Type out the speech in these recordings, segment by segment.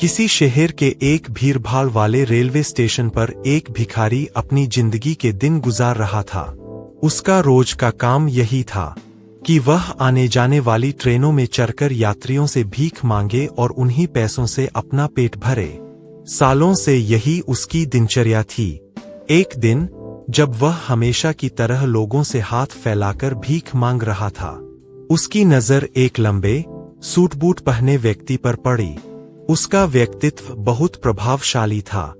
किसी शहर के एक भीड़भाड़ वाले रेलवे स्टेशन पर एक भिखारी अपनी जिंदगी के दिन गुजार रहा था। उसका रोज का काम यही था कि वह आने जाने वाली ट्रेनों में चढ़कर यात्रियों से भीख मांगे और उन्हीं पैसों से अपना पेट भरे। सालों से यही उसकी दिनचर्या थी। एक दिन जब वह हमेशा की तरह लोगों से हाथ फैलाकर भीख मांग रहा था, उसकी नजर एक लंबे सूट बूट पहने व्यक्ति पर पड़ी। उसका व्यक्तित्व बहुत प्रभावशाली था।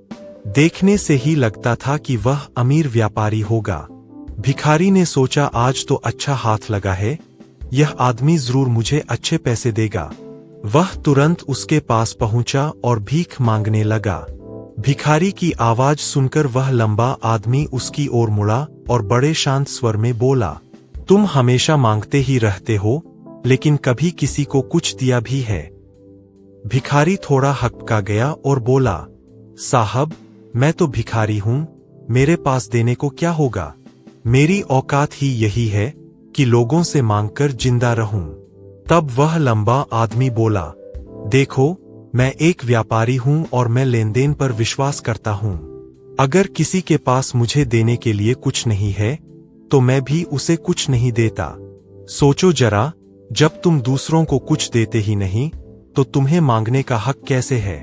देखने से ही लगता था कि वह अमीर व्यापारी होगा। भिखारी ने सोचा, आज तो अच्छा हाथ लगा है, यह आदमी जरूर मुझे अच्छे पैसे देगा। वह तुरंत उसके पास पहुंचा और भीख मांगने लगा। भिखारी की आवाज सुनकर वह लंबा आदमी उसकी ओर मुड़ा और बड़े शांत स्वर में बोला, तुम हमेशा मांगते ही रहते हो, लेकिन कभी किसी को कुछ दिया भी है? भिखारी थोड़ा हकका गया और बोला, साहब, मैं तो भिखारी हूं, मेरे पास देने को क्या होगा? मेरी औकात ही यही है कि लोगों से मांगकर जिंदा रहूं। तब वह लंबा आदमी बोला, देखो, मैं एक व्यापारी हूं और मैं लेनदेन पर विश्वास करता हूं। अगर किसी के पास मुझे देने के लिए कुछ नहीं है, तो मैं भी उसे कुछ नहीं देता। सोचो जरा, जब तुम दूसरों को कुछ देते ही नहीं, तो तुम्हें मांगने का हक कैसे है?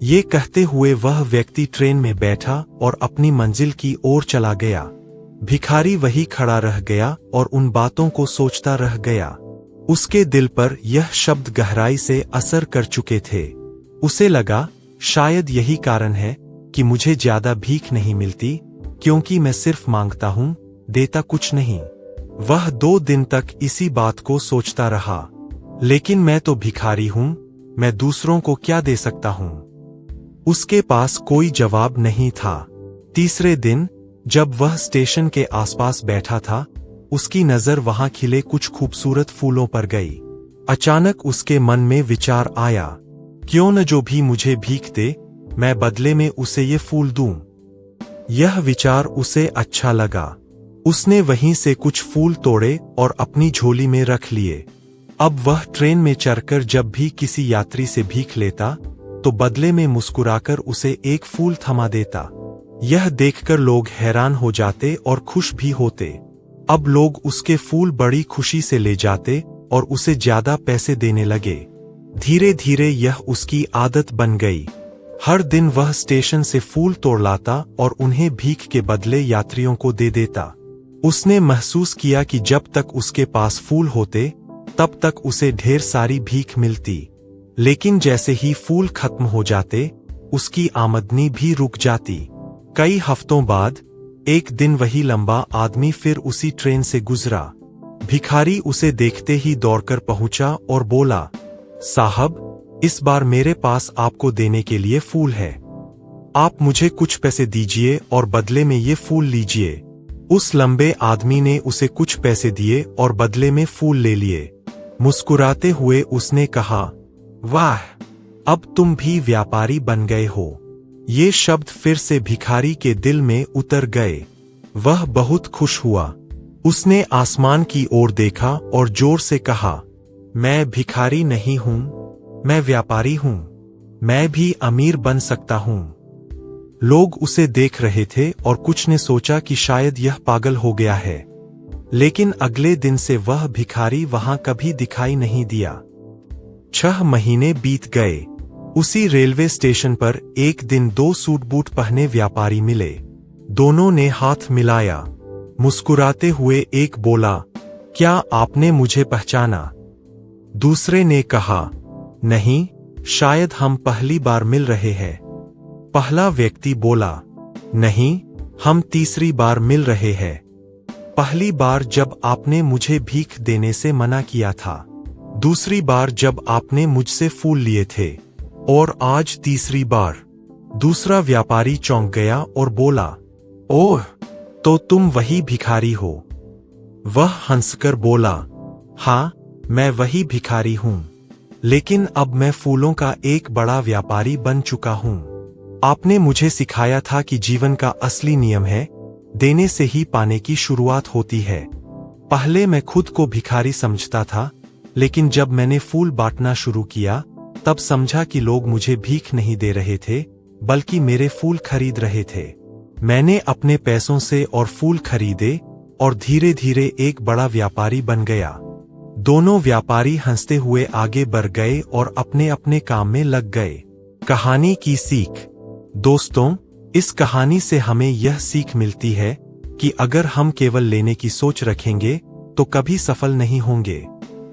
ये कहते हुए वह व्यक्ति ट्रेन में बैठा और अपनी मंजिल की ओर चला गया। भिखारी वही खड़ा रह गया और उन बातों को सोचता रह गया। उसके दिल पर यह शब्द गहराई से असर कर चुके थे। उसे लगा, शायद यही कारण है कि मुझे ज्यादा भीख नहीं मिलती, क्योंकि मैं सिर्फ मांगता हूं, देता कुछ नहीं। वह 2 दिन तक इसी बात को सोचता रहा। लेकिन मैं तो भिखारी हूं, मैं दूसरों को क्या दे सकता हूं? उसके पास कोई जवाब नहीं था। तीसरे दिन जब वह स्टेशन के आसपास बैठा था, उसकी नजर वहां खिले कुछ खूबसूरत फूलों पर गई। अचानक उसके मन में विचार आया, क्यों न जो भी मुझे भीख दे, मैं बदले में उसे ये फूल दूं। यह विचार उसे अच्छा लगा। उसने वहीं से कुछ फूल तोड़े और अपनी झोली में रख लिए। अब वह ट्रेन में चढ़कर जब भी किसी यात्री से भीख लेता, तो बदले में मुस्कुराकर उसे एक फूल थमा देता। यह देखकर लोग हैरान हो जाते और खुश भी होते। अब लोग उसके फूल बड़ी खुशी से ले जाते और उसे ज्यादा पैसे देने लगे। धीरे धीरे यह उसकी आदत बन गई। हर दिन वह स्टेशन से फूल तोड़ लाता और उन्हें भीख के बदले यात्रियों को दे देता। उसने महसूस किया कि जब तक उसके पास फूल होते, तब तक उसे ढेर सारी भीख मिलती। लेकिन जैसे ही फूल खत्म हो जाते, उसकी आमदनी भी रुक जाती। कई हफ्तों बाद एक दिन वही लंबा आदमी फिर उसी ट्रेन से गुजरा। भिखारी उसे देखते ही दौड़कर पहुंचा और बोला, साहब, इस बार मेरे पास आपको देने के लिए फूल है। आप मुझे कुछ पैसे दीजिए और बदले में ये फूल लीजिए। उस लंबे आदमी ने उसे कुछ पैसे दिए और बदले में फूल ले लिए। मुस्कुराते हुए उसने कहा, वाह, अब तुम भी व्यापारी बन गए हो। ये शब्द फिर से भिखारी के दिल में उतर गए। वह बहुत खुश हुआ। उसने आसमान की ओर देखा और जोर से कहा, मैं भिखारी नहीं हूं, मैं व्यापारी हूं। मैं भी अमीर बन सकता हूं। लोग उसे देख रहे थे और कुछ ने सोचा कि शायद यह पागल हो गया है। लेकिन अगले दिन से वह भिखारी वहां कभी दिखाई नहीं दिया। 6 महीने बीत गए। उसी रेलवे स्टेशन पर एक दिन 2 सूट बूट पहने व्यापारी मिले। दोनों ने हाथ मिलाया। मुस्कुराते हुए एक बोला, क्या आपने मुझे पहचाना? दूसरे ने कहा, नहीं, शायद हम पहली बार मिल रहे हैं। पहला व्यक्ति बोला, नहीं, हम तीसरी बार मिल रहे हैं। पहली बार जब आपने मुझे भीख देने से मना किया था, दूसरी बार जब आपने मुझसे फूल लिए थे, और आज तीसरी बार। दूसरा व्यापारी चौंक गया और बोला, ओह, तो तुम वही भिखारी हो? वह हंसकर बोला, हाँ, मैं वही भिखारी हूं, लेकिन अब मैं फूलों का एक बड़ा व्यापारी बन चुका हूं। आपने मुझे सिखाया था कि जीवन का असली नियम है, देने से ही पाने की शुरुआत होती है। पहले मैं खुद को भिखारी समझता था, लेकिन जब मैंने फूल बांटना शुरू किया, तब समझा कि लोग मुझे भीख नहीं दे रहे थे, बल्कि मेरे फूल खरीद रहे थे। मैंने अपने पैसों से और फूल खरीदे और धीरे धीरे एक बड़ा व्यापारी बन गया। दोनों व्यापारी हंसते हुए आगे बढ़ गए और अपने अपने काम में लग गए। कहानी की सीख। दोस्तों, इस कहानी से हमें यह सीख मिलती है कि अगर हम केवल लेने की सोच रखेंगे तो कभी सफल नहीं होंगे,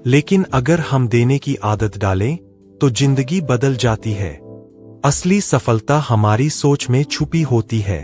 लेकिन अगर हम देने की आदत डालें तो जिंदगी बदल जाती है। असली सफलता हमारी सोच में छुपी होती है।